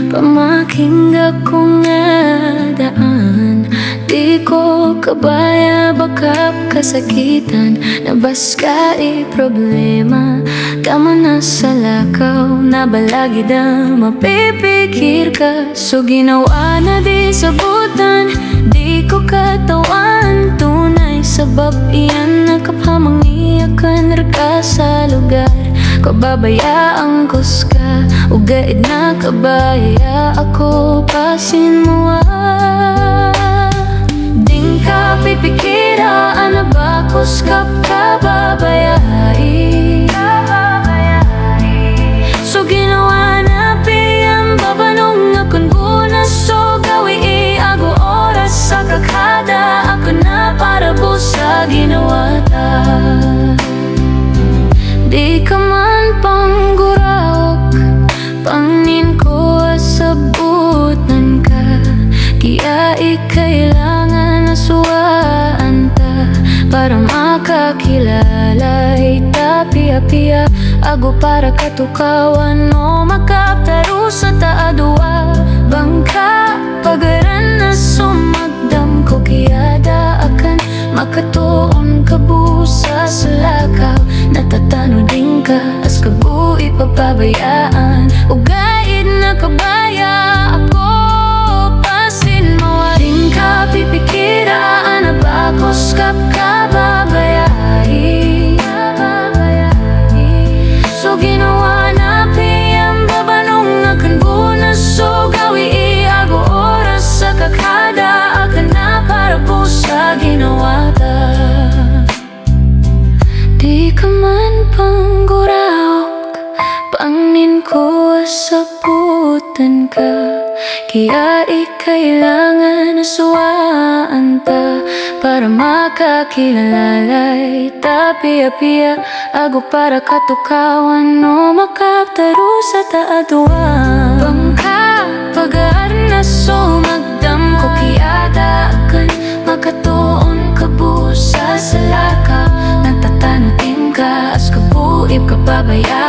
Pamaking ako nga daan, di ko kabaya bakap kasakitan. Nabas ka problema, kamo na sa lakaw. Nabalagid ang mapipikir ka, so ginawa na di sabutan. Di ko katawan, tunay sabab iyan nakapamangiyakan raka sa lugar. Kababayaang kuska, ugaid na kabaya ako pasin mo ding ka pipikira, ana ba kuskap kababayai. So ginawa na piyang babanong akong bunas, so gawi ago oras sa kakada. Ako na para busa ginawa ta. Di ka man pangguraok, pangin ko asabutan ka. Kaya ikailangan asuwaan ta, para makakilala. Ita-pia-pia ago para katukawan, no makaptaro sa taadwa. Bangka pagaran na sumagdam ko, kiyada akan makatuon kabusa sa lakaw. Natatano din ka, as kabuhi papabayaan. Ugaid na kabaya ako pasin mawaring ka pipikira, ana ba kuskap kababayai. So ginawa na piyang babanong akan bunas, so gawi ago oras sa kakada. Akan na para busa ginawa ta. Di ka man pangguraok, pangin ko asabutan ka. Kaya ikailangan asuwaan ta, para makakilala. Ita-pia-pia ago para katukawan, no makaptaro sa taadwa. Bangka pagar na sumagdam ko, kiyada akan makatuon kabusa sa lakaw. Natatano din ka, as kabuib kapabayaan.